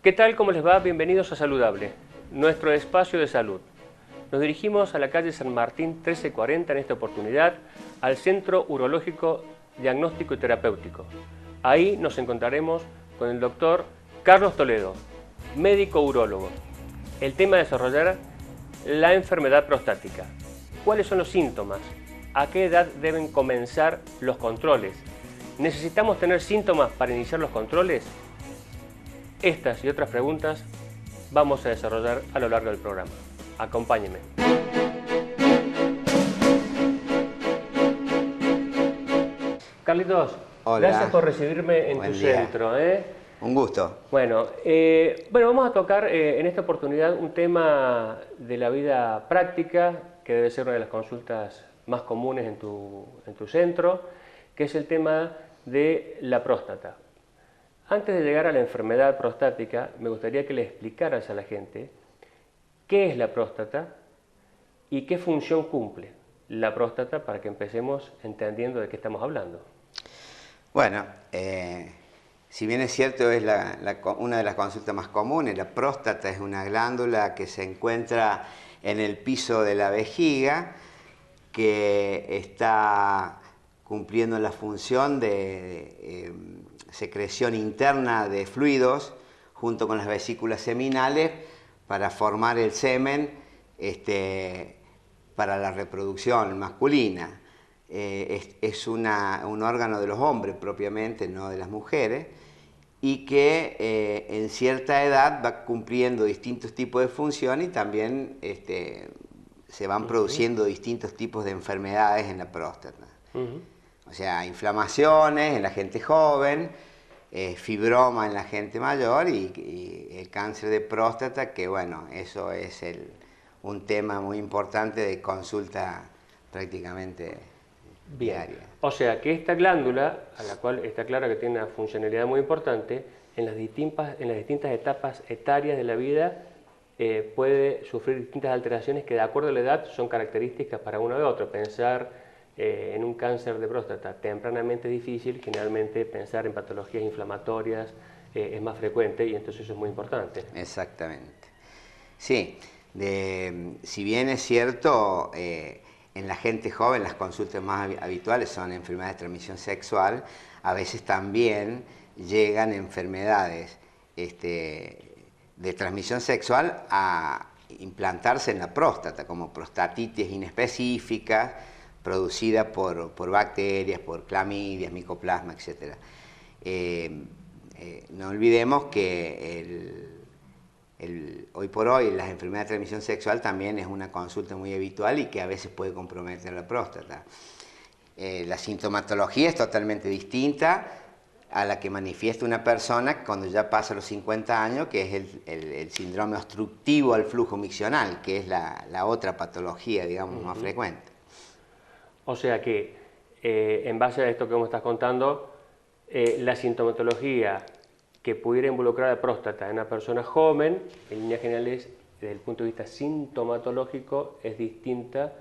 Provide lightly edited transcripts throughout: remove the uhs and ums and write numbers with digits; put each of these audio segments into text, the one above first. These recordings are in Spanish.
¿Qué tal? ¿Cómo les va? Bienvenidos a Saludable, nuestro espacio de salud. Nos dirigimos a la calle San Martín 1340 en esta oportunidad, al Centro Urológico Diagnóstico y Terapéutico. Ahí nos encontraremos con el doctor Carlos Toledo, médico urólogo. El tema a desarrollar, la enfermedad prostática. ¿Cuáles son los síntomas? ¿A qué edad deben comenzar los controles? ¿Necesitamos tener síntomas para iniciar los controles? Estas y otras preguntas vamos a desarrollar a lo largo del programa. Acompáñenme. Carlitos, hola. Gracias por recibirme en tu centro. Un gusto. Bueno, vamos a tocar en esta oportunidad un tema de la vida práctica, que debe ser una de las consultas más comunes en tu centro, que es el tema de la próstata. Antes de llegar a la enfermedad prostática, me gustaría que le explicaras a la gente qué es la próstata y qué función cumple la próstata para que empecemos entendiendo de qué estamos hablando. Bueno, si bien es cierto, es una de las consultas más comunes. La próstata es una glándula que se encuentra en el piso de la vejiga, que está cumpliendo la función de secreción interna de fluidos junto con las vesículas seminales para formar el semen para la reproducción masculina. Es un órgano de los hombres propiamente, no de las mujeres, y que en cierta edad va cumpliendo distintos tipos de funciones y también se van produciendo distintos tipos de enfermedades en la próstata. O sea, inflamaciones en la gente joven, fibroma en la gente mayor y el cáncer de próstata, que bueno, eso es un tema muy importante de consulta prácticamente diaria. O sea, que esta glándula, a la cual está claro que tiene una funcionalidad muy importante, en las distintas etapas etarias de la vida puede sufrir distintas alteraciones que de acuerdo a la edad son características para uno de otro. Pensar en un cáncer de próstata tempranamente es difícil, generalmente pensar en patologías inflamatorias es más frecuente y entonces eso es muy importante. Exactamente. Sí, si bien es cierto, en la gente joven las consultas más habituales son enfermedades de transmisión sexual, a veces también llegan enfermedades de transmisión sexual a implantarse en la próstata, como prostatitis inespecíficas, producida por bacterias, por clamidias, micoplasma, etc. No olvidemos que hoy por hoy las enfermedades de transmisión sexual también es una consulta muy habitual y que a veces puede comprometer la próstata. La sintomatología es totalmente distinta a la que manifiesta una persona cuando ya pasa los 50 años, que es el síndrome obstructivo al flujo miccional, que es la otra patología, digamos, más frecuente. O sea que, en base a esto que me estás contando, la sintomatología que pudiera involucrar a la próstata en una persona joven, en líneas generales, desde el punto de vista sintomatológico, es distinta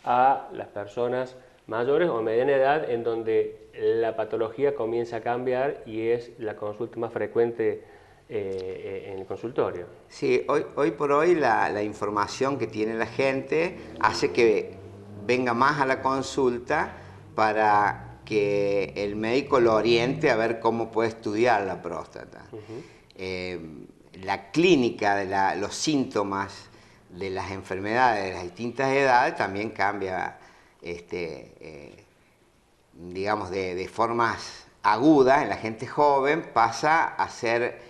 a las personas mayores o mediana edad, en donde la patología comienza a cambiar y es la consulta más frecuente en el consultorio. Sí, hoy por hoy la información que tiene la gente hace que venga más a la consulta para que el médico lo oriente a ver cómo puede estudiar la próstata. La clínica de los síntomas de las enfermedades de las distintas edades también cambia, digamos, de formas agudas en la gente joven, pasa a ser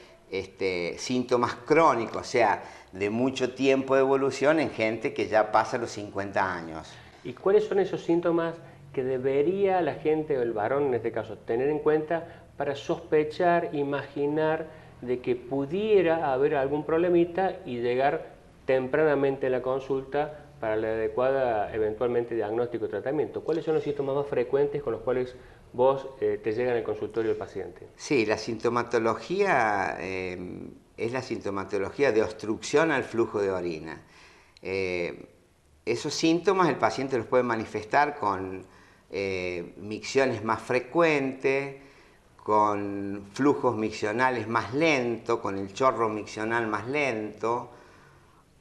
síntomas crónicos, o sea, de mucho tiempo de evolución en gente que ya pasa los 50 años. ¿Y cuáles son esos síntomas que debería la gente, o el varón en este caso, tener en cuenta para sospechar, imaginar de que pudiera haber algún problemita y llegar tempranamente a la consulta para la adecuada, eventualmente, diagnóstico y tratamiento? ¿Cuáles son los síntomas más frecuentes con los cuales vos te llegan al consultorio del paciente? Sí, la sintomatología es la sintomatología de obstrucción al flujo de orina. Esos síntomas el paciente los puede manifestar con micciones más frecuentes, con flujos miccionales más lentos, con el chorro miccional más lento,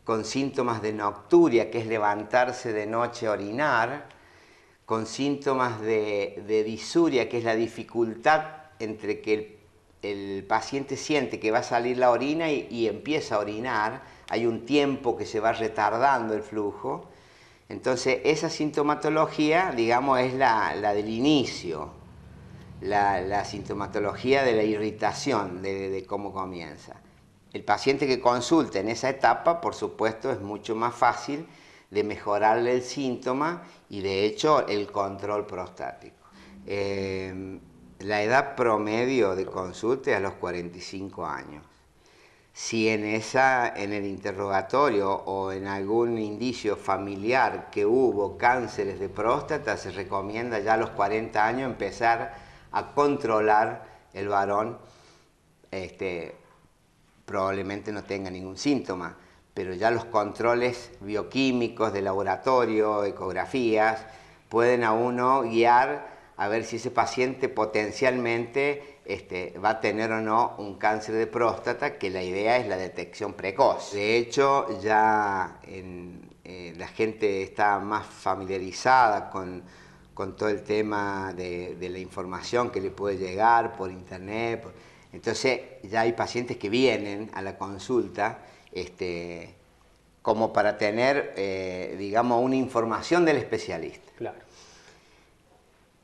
con síntomas de nocturia, que es levantarse de noche a orinar, con síntomas de disuria, que es la dificultad entre que el paciente siente que va a salir la orina y empieza a orinar. Hay un tiempo que se va retardando el flujo. Entonces, esa sintomatología, digamos, es la del inicio, la sintomatología de la irritación, de cómo comienza. El paciente que consulta en esa etapa, por supuesto, es mucho más fácil de mejorarle el síntoma y, de hecho, el control prostático. La edad promedio de consulta es a los 45 años. Si en el interrogatorio o en algún indicio familiar que hubo cánceres de próstata, se recomienda ya a los 40 años empezar a controlar el varón. Probablemente no tenga ningún síntoma, pero ya los controles bioquímicos de laboratorio, ecografías, pueden a uno guiar a ver si ese paciente potencialmente va a tener o no un cáncer de próstata, que la idea es la detección precoz. De hecho, ya la gente está más familiarizada con todo el tema de la información que le puede llegar por internet. Entonces ya hay pacientes que vienen a la consulta como para tener, digamos, una información del especialista. Claro.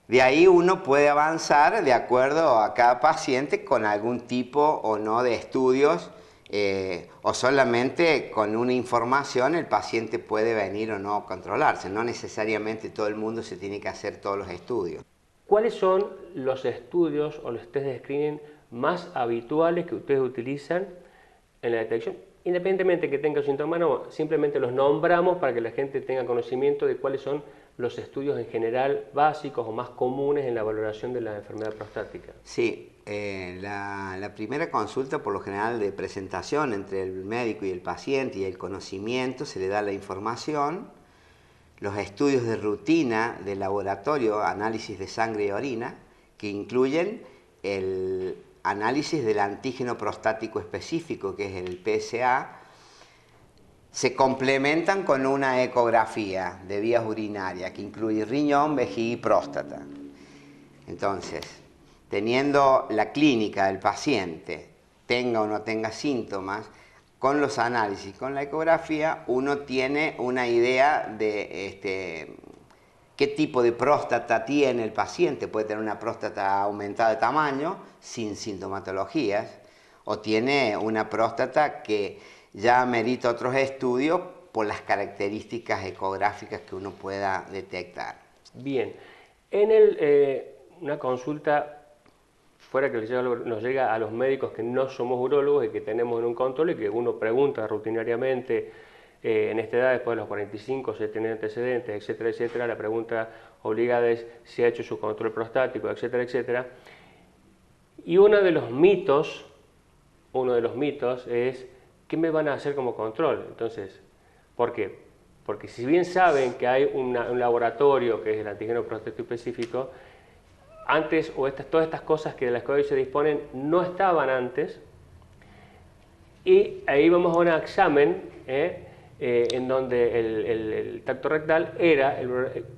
De ahí uno puede avanzar de acuerdo a cada paciente con algún tipo o no de estudios, o solamente con una información el paciente puede venir o no a controlarse. No necesariamente todo el mundo se tiene que hacer todos los estudios. ¿Cuáles son los estudios o los test de screening más habituales que ustedes utilizan en la detección? Independientemente de que tenga síntomas o no, simplemente los nombramos para que la gente tenga conocimiento de cuáles son los estudios en general básicos o más comunes en la valoración de la enfermedad prostática. Sí, la primera consulta, por lo general de presentación entre el médico y el paciente y el conocimiento, se le da la información. Los estudios de rutina de laboratorio, análisis de sangre y orina, que incluyen el análisis del antígeno prostático específico, que es el PSA, se complementan con una ecografía de vías urinarias que incluye riñón, vejiga y próstata. Entonces, teniendo la clínica del paciente, tenga o no tenga síntomas, con los análisis, con la ecografía, uno tiene una idea de qué tipo de próstata tiene el paciente. Puede tener una próstata aumentada de tamaño, sin sintomatologías, o tiene una próstata que ya amerita otros estudios por las características ecográficas que uno pueda detectar. Bien, una consulta fuera que nos llega a los médicos que no somos urólogos y que tenemos en un control y que uno pregunta rutinariamente en esta edad, después de los 45, si tiene antecedentes, etcétera, etcétera. La pregunta obligada es si ha hecho su control prostático, etcétera, etcétera. Y uno de los mitos es, ¿qué me van a hacer como control? Entonces, ¿por qué? Porque si bien saben que hay un laboratorio que es el antígeno prostático específico, antes, todas estas cosas que de las que hoy se disponen no estaban antes, y ahí vamos a un examen en donde el tacto rectal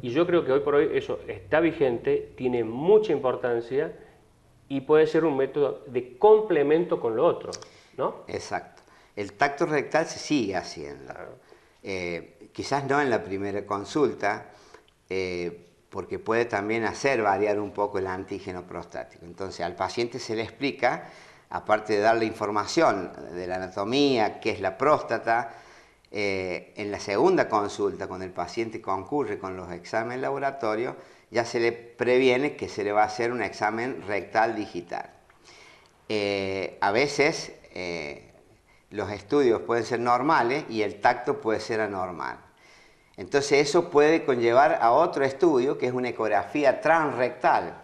y yo creo que hoy por hoy eso está vigente, tiene mucha importancia y puede ser un método de complemento con lo otro, ¿no? Exacto. El tacto rectal se sigue haciendo. Claro. Quizás no en la primera consulta, porque puede también hacer variar un poco el antígeno prostático. Entonces al paciente se le explica, aparte de darle información de la anatomía, qué es la próstata, en la segunda consulta, cuando el paciente concurre con los exámenes laboratorios, ya se le previene que se le va a hacer un examen rectal digital. A veces los estudios pueden ser normales y el tacto puede ser anormal. Entonces eso puede conllevar a otro estudio, que es una ecografía transrectal.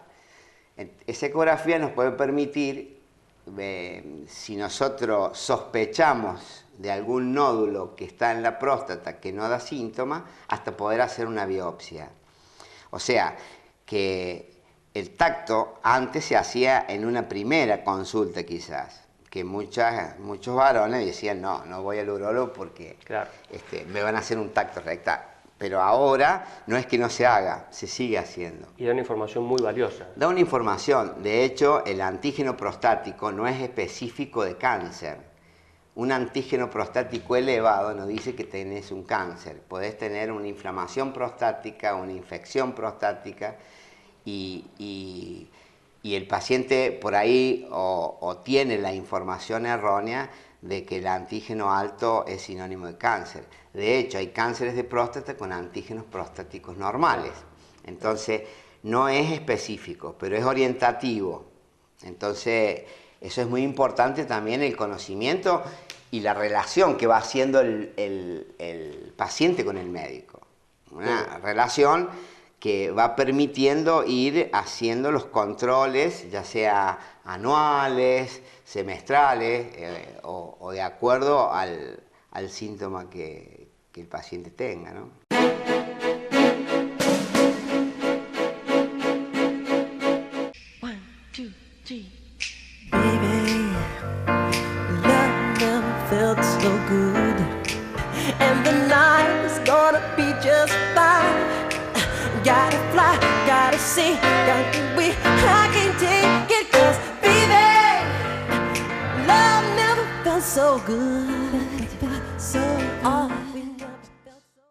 Esa ecografía nos puede permitir, si nosotros sospechamos de algún nódulo que está en la próstata que no da síntomas, hasta poder hacer una biopsia. O sea, que El tacto antes se hacía en una primera consulta quizás, que muchos varones decían, no voy al urólogo porque Claro. Me van a hacer un tacto rectal. Pero ahora no es que no se haga, se sigue haciendo. Y da una información muy valiosa. Da una información. De hecho, el antígeno prostático no es específico de cáncer. Un antígeno prostático elevado nos dice que tenés un cáncer. Podés tener una inflamación prostática, una infección prostática y el paciente por ahí o tiene la información errónea de que el antígeno alto es sinónimo de cáncer. De hecho, hay cánceres de próstata con antígenos prostáticos normales. Entonces, no es específico, pero es orientativo. Entonces, eso es muy importante también, el conocimiento y la relación que va haciendo el paciente con el médico. Una relación que va permitiendo ir haciendo los controles, ya sea anuales, semestrales, o de acuerdo al síntoma que el paciente tenga, ¿no? One, two, three. Baby, love never felt so good, and the night is gonna be just fine. Gotta fly, gotta see, gotta be, I can't take it, 'cause baby, love never felt so good, so all we never felt so.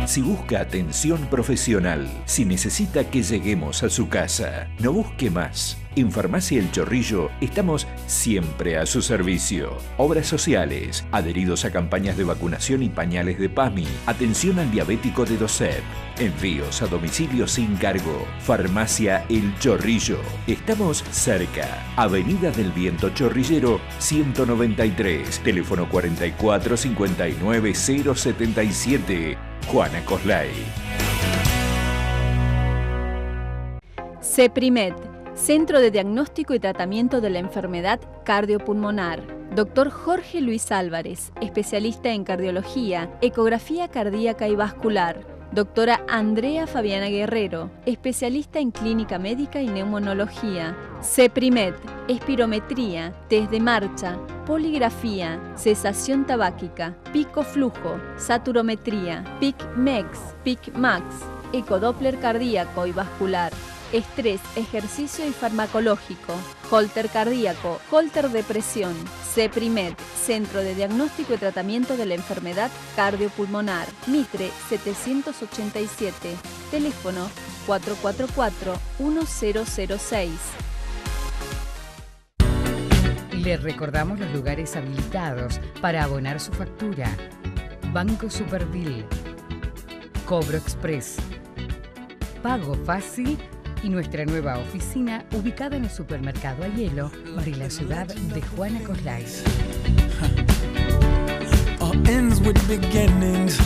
Si busca atención profesional, si necesita que lleguemos a su casa, no busque más. En Farmacia El Chorrillo estamos siempre a su servicio. Obras sociales, adheridos a campañas de vacunación y pañales de PAMI, atención al diabético de DOCEP, envíos a domicilio sin cargo. Farmacia El Chorrillo. Estamos cerca. Avenida del Viento Chorrillero 193, teléfono 44 59 077. Juana Coslay. CEPRIMED, Centro de Diagnóstico y Tratamiento de la Enfermedad Cardiopulmonar. Dr. Jorge Luis Álvarez, especialista en cardiología, ecografía cardíaca y vascular. Doctora Andrea Fabiana Guerrero, especialista en clínica médica y neumonología. CEPRIMED, espirometría, test de marcha, poligrafía, cesación tabáquica, pico flujo, saturometría, PIC-MEX, PIC-MAX, ecodoppler cardíaco y vascular. Estrés, ejercicio y farmacológico, holter cardíaco, holter de presión. CEPRIMED, Centro de Diagnóstico y Tratamiento de la Enfermedad Cardiopulmonar. Mitre 787, teléfono 444-1006. Le recordamos los lugares habilitados para abonar su factura. Banco Superbil, Cobro Express, Pago Fácil y nuestra nueva oficina ubicada en el supermercado Ayelo de la ciudad de Juana Coslay. All ends with beginnings.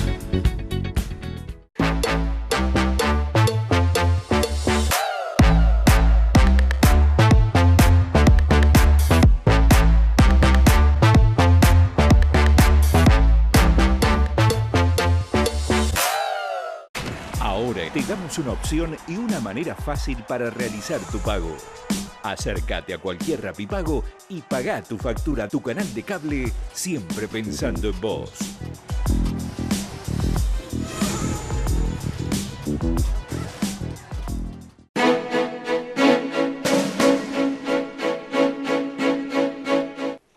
Ahora te damos una opción y una manera fácil para realizar tu pago. Acércate a cualquier Rapipago y pagá tu factura a tu canal de cable, siempre pensando en vos.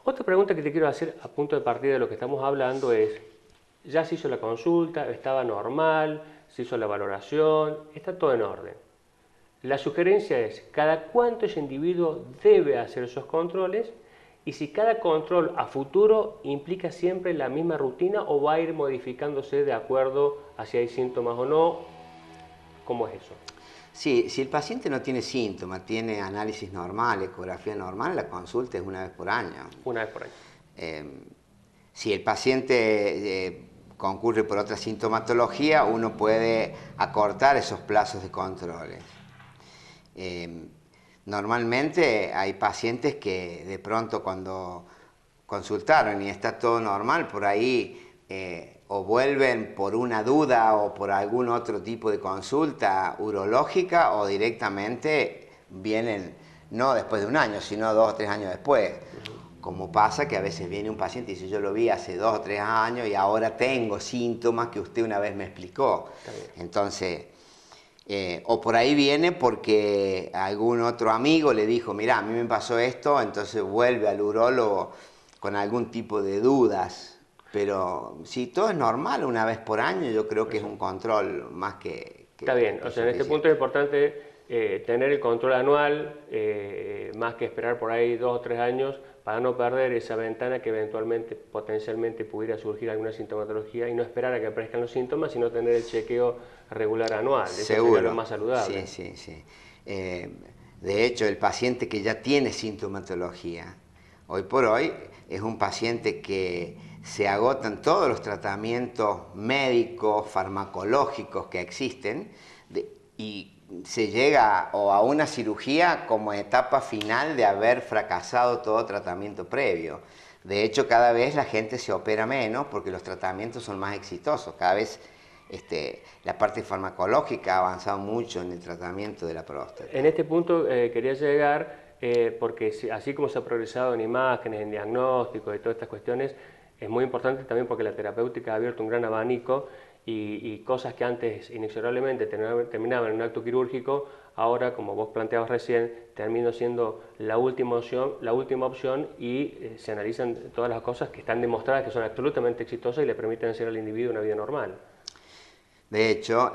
Otra pregunta que te quiero hacer a punto de partida de lo que estamos hablando es, ya se hizo la consulta, estaba normal, se hizo la valoración, está todo en orden. La sugerencia es, ¿cada cuánto ese individuo debe hacer esos controles? Y si cada control a futuro implica siempre la misma rutina o va a ir modificándose de acuerdo a si hay síntomas o no. ¿Cómo es eso? Sí, si el paciente no tiene síntomas, tiene análisis normal, ecografía normal, la consulta es una vez por año. Una vez por año. Si el paciente concurre por otra sintomatología, uno puede acortar esos plazos de controles. Normalmente hay pacientes que de pronto cuando consultaron y está todo normal, por ahí o vuelven por una duda o por algún otro tipo de consulta urológica o directamente vienen no después de un año, sino 2 o 3 años después. Como pasa que a veces viene un paciente y dice, yo lo vi hace 2 o 3 años y ahora tengo síntomas que usted una vez me explicó. Entonces, o por ahí viene porque algún otro amigo le dijo, mira, a mí me pasó esto, entonces vuelve al urólogo con algún tipo de dudas. Pero si todo es normal una vez por año, yo creo que es un control más que Está bien, o sea, en este punto es importante tener el control anual, más que esperar por ahí 2 o 3 años, para no perder esa ventana que eventualmente, potencialmente pudiera surgir alguna sintomatología y no esperar a que aparezcan los síntomas, sino tener el chequeo regular anual. Eso sería lo más saludable. Sí. De hecho, el paciente que ya tiene sintomatología, hoy por hoy, es un paciente que se agotan todos los tratamientos médicos, farmacológicos que existen y se llega o a una cirugía como etapa final de haber fracasado todo tratamiento previo. De hecho, cada vez la gente se opera menos porque los tratamientos son más exitosos. Cada vez la parte farmacológica ha avanzado mucho en el tratamiento de la próstata. En este punto quería llegar porque así como se ha progresado en imágenes, en diagnóstico y todas estas cuestiones, es muy importante también porque la terapéutica ha abierto un gran abanico y cosas que antes inexorablemente terminaban en un acto quirúrgico, ahora, como vos planteabas recién, terminó siendo la última opción y se analizan todas las cosas que están demostradas que son absolutamente exitosas y le permiten hacer al individuo una vida normal. De hecho,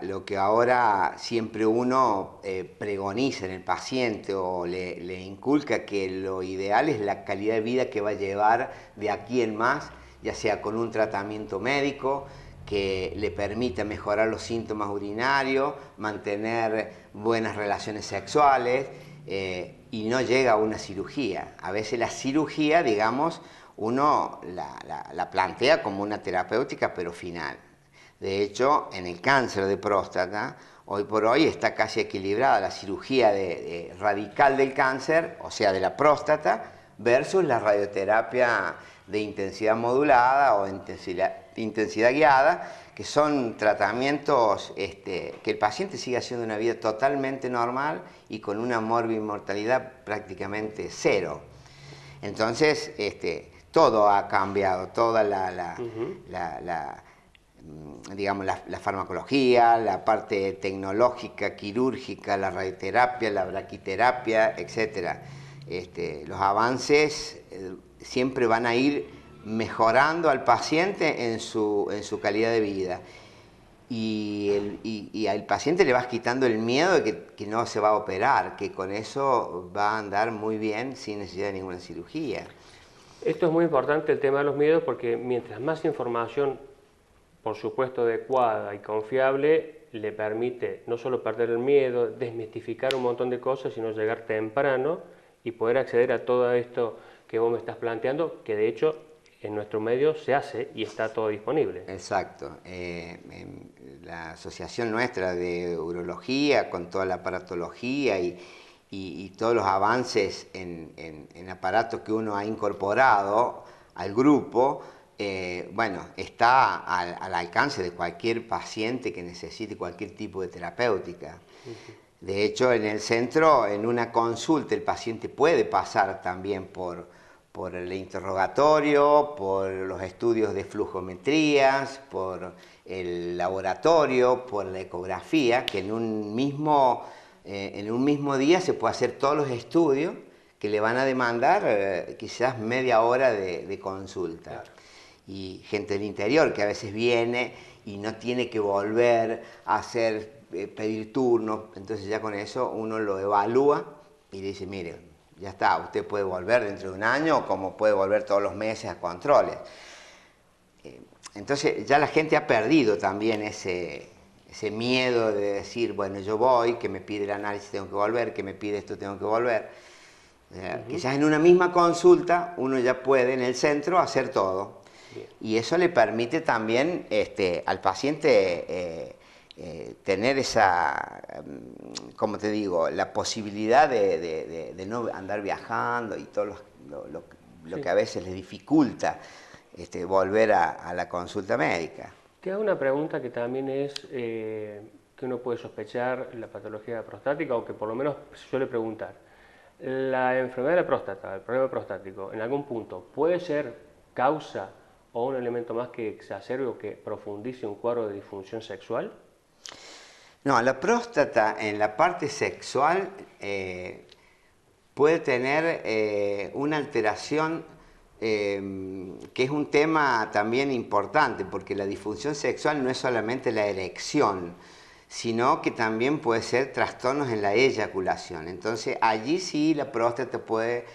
lo que ahora siempre uno pregoniza en el paciente o le inculca que lo ideal es la calidad de vida que va a llevar de aquí en más, ya sea con un tratamiento médico que le permita mejorar los síntomas urinarios, mantener buenas relaciones sexuales y no llega a una cirugía. A veces la cirugía, digamos, uno la plantea como una terapéutica pero final. De hecho, en el cáncer de próstata, hoy por hoy está casi equilibrada la cirugía radical del cáncer, o sea, de la próstata, versus la radioterapia de intensidad modulada o intensidad guiada, que son tratamientos que el paciente sigue haciendo una vida totalmente normal y con una morbimortalidad prácticamente cero. Entonces, todo ha cambiado, toda digamos, la farmacología, la parte tecnológica, quirúrgica, la radioterapia, la braquiterapia, etc. Los avances siempre van a ir mejorando al paciente en su calidad de vida. Y al paciente le vas quitando el miedo de que no se va a operar, que con eso va a andar muy bien sin necesidad de ninguna cirugía. Esto es muy importante, el tema de los miedos, porque mientras más información, por supuesto adecuada y confiable, le permite no solo perder el miedo, desmistificar un montón de cosas, sino llegar temprano y poder acceder a todo esto que vos me estás planteando, que de hecho en nuestro medio se hace y está todo disponible. Exacto. La asociación nuestra de urología, con toda la aparatología y todos los avances en aparatos que uno ha incorporado al grupo, bueno, está al alcance de cualquier paciente que necesite cualquier tipo de terapéutica. De hecho, en el centro, en una consulta, el paciente puede pasar también por el interrogatorio, por los estudios de flujometrías, por el laboratorio, por la ecografía, que en un mismo día se puede hacer todos los estudios que le van a demandar quizás media hora de consulta. Claro. Y gente del interior que a veces viene y no tiene que volver a pedir turnos, entonces ya con eso uno lo evalúa y le dice, mire, ya está, usted puede volver dentro de un año, como puede volver todos los meses a controles. Entonces ya la gente ha perdido también ese miedo de decir, bueno, yo voy, que me pide el análisis, tengo que volver, que me pide esto, tengo que volver. Quizás en una misma consulta uno ya puede en el centro hacer todo. Bien. Y eso le permite también al paciente tener esa, como te digo, la posibilidad de no andar viajando y todo lo que a veces le dificulta volver a la consulta médica. Te hago una pregunta que también es que uno puede sospechar la patología prostática, o que por lo menos se suele preguntar. ¿La enfermedad de la próstata, el problema prostático, en algún punto puede ser causa o un elemento más que exacerbe o que profundice un cuadro de disfunción sexual? No, la próstata en la parte sexual puede tener una alteración que es un tema también importante, porque la disfunción sexual no es solamente la erección, sino que también puede ser trastornos en la eyaculación. Entonces allí sí la próstata puede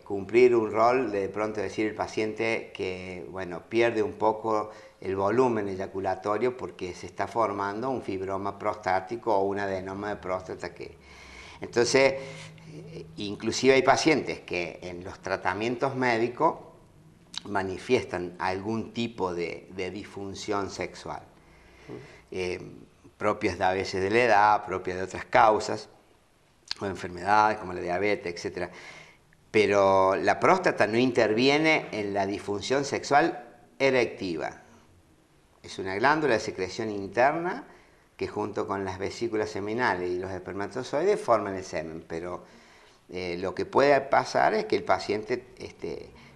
cumplir un rol de pronto decir el paciente que pierde un poco el volumen eyaculatorio porque se está formando un fibroma prostático o un adenoma de próstata. Entonces, inclusive hay pacientes que en los tratamientos médicos manifiestan algún tipo de disfunción sexual. Propias a veces de la edad, propias de otras causas, o enfermedades como la diabetes, etc. Pero la próstata no interviene en la disfunción sexual erectiva. Es una glándula de secreción interna que junto con las vesículas seminales y los espermatozoides forman el semen, pero lo que puede pasar es que el paciente,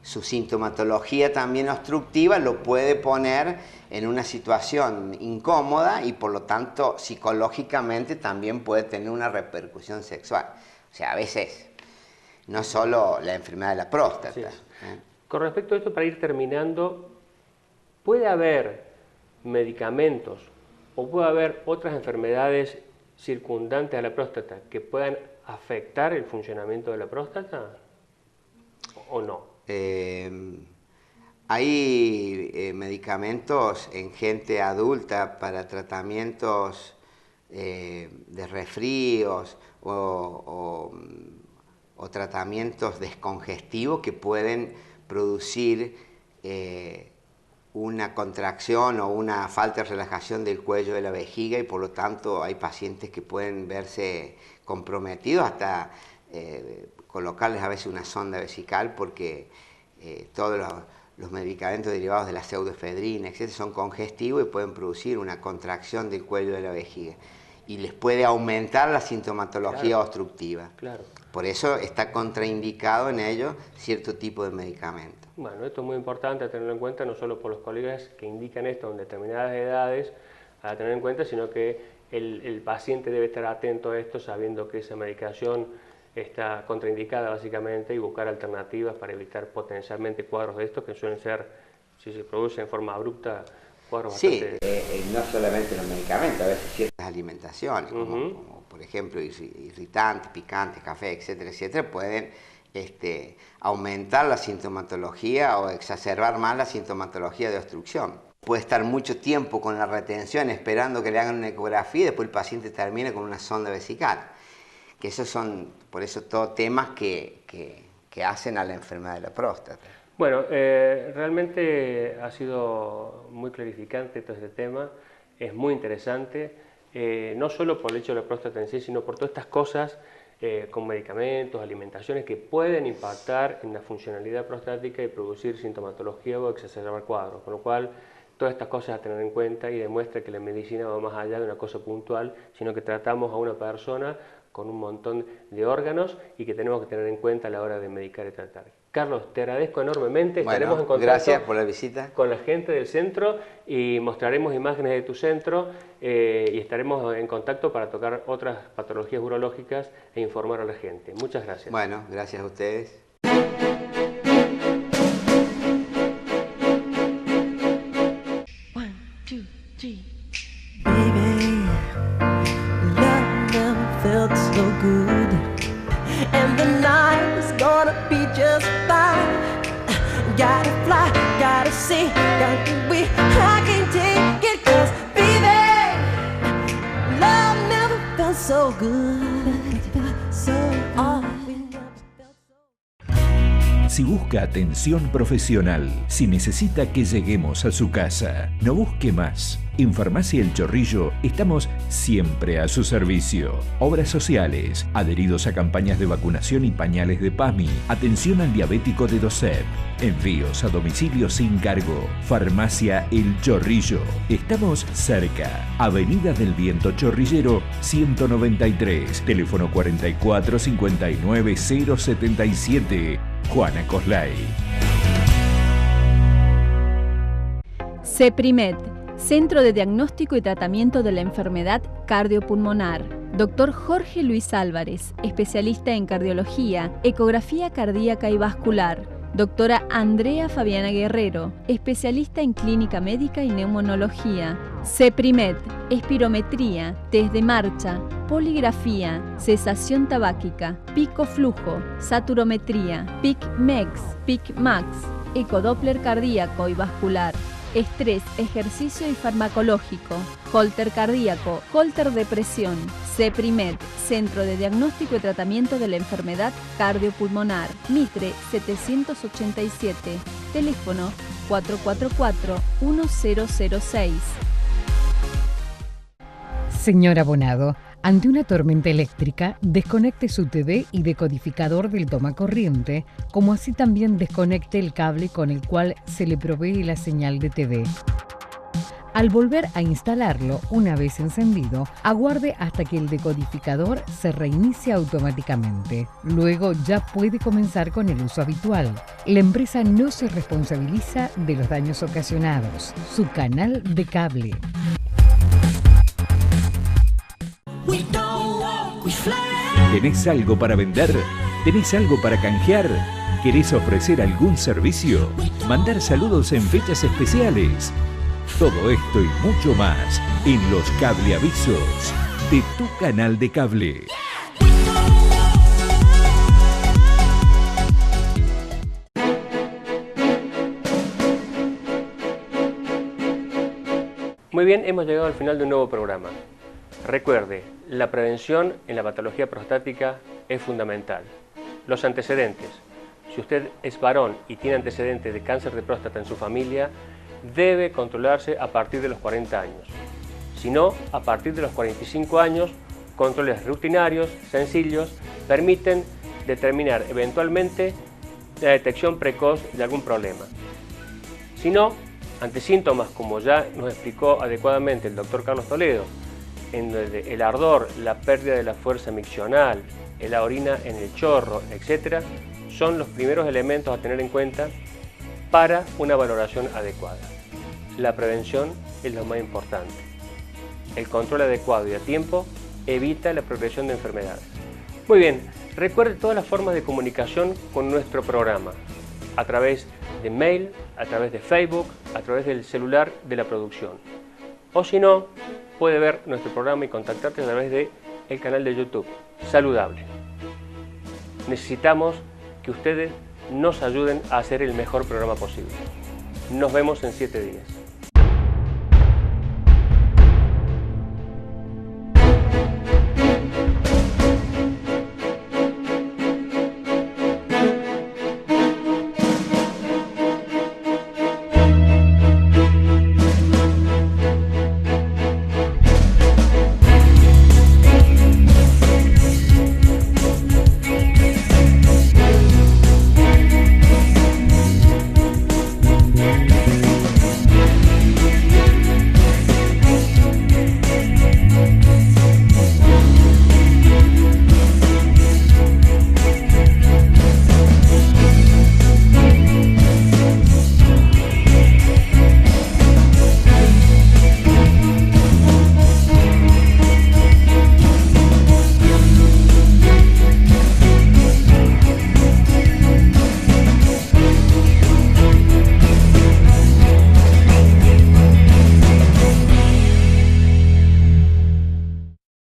su sintomatología también obstructiva lo puede poner en una situación incómoda y por lo tanto psicológicamente también puede tener una repercusión sexual. O sea, a veces no solo la enfermedad de la próstata. Sí. Con respecto a esto, para ir terminando, ¿puede haber medicamentos o puede haber otras enfermedades circundantes a la próstata que puedan afectar el funcionamiento de la próstata o no? Hay medicamentos en gente adulta para tratamientos de resfríos o tratamientos descongestivos que pueden producir una contracción o una falta de relajación del cuello de la vejiga, y por lo tanto hay pacientes que pueden verse comprometidos hasta colocarles a veces una sonda vesical, porque todos los medicamentos derivados de la pseudoefedrina, etc., son congestivos y pueden producir una contracción del cuello de la vejiga y les puede aumentar la sintomatología obstructiva. Claro. Por eso está contraindicado en ellos cierto tipo de medicamento. Bueno, esto es muy importante tenerlo en cuenta, no solo por los colegas que indican esto en determinadas edades, a tener en cuenta, sino que el paciente debe estar atento a esto, sabiendo que esa medicación está contraindicada básicamente, y buscar alternativas para evitar potencialmente cuadros de estos que suelen ser, si se producen en forma abrupta, cuadros bastante... No solamente los medicamentos, a veces ciertas alimentaciones, como por ejemplo irritantes, picantes, café, etcétera, etcétera, pueden aumentar la sintomatología o exacerbar más la sintomatología de obstrucción. Puede estar mucho tiempo con la retención esperando que le hagan una ecografía y después el paciente termina con una sonda vesical. Que esos son, por eso, todos temas que hacen a la enfermedad de la próstata. Bueno, realmente ha sido muy clarificante todo este tema, es muy interesante, no solo por el hecho de la próstata en sí, sino por todas estas cosas con medicamentos, alimentaciones que pueden impactar en la funcionalidad prostática y producir sintomatología o exacerbar cuadros, con lo cual todas estas cosas a tener en cuenta, y demuestra que la medicina va más allá de una cosa puntual, sino que tratamos a una persona con un montón de órganos y que tenemos que tener en cuenta a la hora de medicar y tratar. Carlos, te agradezco enormemente, estaremos en contacto gracias por la visita. Con la gente del centro y mostraremos imágenes de tu centro y estaremos en contacto para tocar otras patologías urológicas e informar a la gente. Muchas gracias. Bueno, gracias a ustedes. One, two, three. Baby, love never felt so good, and the night is gonna be just fine. Gotta fly, gotta see, gotta be, I can't take it, 'cause baby, love never felt so good, so Si busca atención profesional, si necesita que lleguemos a su casa, no busque más. En Farmacia El Chorrillo estamos siempre a su servicio. Obras sociales, adheridos a campañas de vacunación y pañales de PAMI, atención al diabético de DOCEP, envíos a domicilio sin cargo. Farmacia El Chorrillo. Estamos cerca. Avenida del Viento Chorrillero 193, teléfono 44 59 077. Juana Coslay. CEPRIMED, Centro de Diagnóstico y Tratamiento de la Enfermedad Cardiopulmonar. Dr. Jorge Luis Álvarez, especialista en cardiología, ecografía cardíaca y vascular. Doctora Andrea Fabiana Guerrero, especialista en clínica médica y neumonología. CEPRIMED, espirometría, test de marcha, poligrafía, cesación tabáquica, picoflujo, saturometría, PIC-MEX, PIC-MAX, ecodoppler cardíaco y vascular, estrés, ejercicio y farmacológico, holter cardíaco, holter de presión. CEPRIMED, Centro de Diagnóstico y Tratamiento de la Enfermedad Cardiopulmonar. Mitre 787, teléfono 444-1006. Señor abonado, ante una tormenta eléctrica, desconecte su TV y decodificador del tomacorriente, como así también desconecte el cable con el cual se le provee la señal de TV. Al volver a instalarlo, una vez encendido, aguarde hasta que el decodificador se reinicie automáticamente. Luego ya puede comenzar con el uso habitual. La empresa no se responsabiliza de los daños ocasionados. Su canal de cable. ¿Tenés algo para vender? ¿Tenés algo para canjear? ¿Querés ofrecer algún servicio? ¿Mandar saludos en fechas especiales? Todo esto y mucho más en los cableavisos de tu canal de cable. Muy bien, hemos llegado al final de un nuevo programa. Recuerde, la prevención en la patología prostática es fundamental. Los antecedentes. Si usted es varón y tiene antecedentes de cáncer de próstata en su familia, debe controlarse a partir de los 40 años. Si no, a partir de los 45 años, controles rutinarios, sencillos, permiten determinar eventualmente la detección precoz de algún problema. Si no, ante síntomas como ya nos explicó adecuadamente el doctor Carlos Toledo, en donde el ardor, la pérdida de la fuerza miccional, la orina en el chorro, etc., son los primeros elementos a tener en cuenta para una valoración adecuada. La prevención es lo más importante. El control adecuado y a tiempo evita la progresión de enfermedades. Muy bien, recuerde todas las formas de comunicación con nuestro programa, a través de mail, a través de Facebook, a través del celular de la producción. O si no, puede ver nuestro programa y contactarte a través del canal de YouTube, Saludable. Necesitamos que ustedes nos ayuden a hacer el mejor programa posible. Nos vemos en 7 días.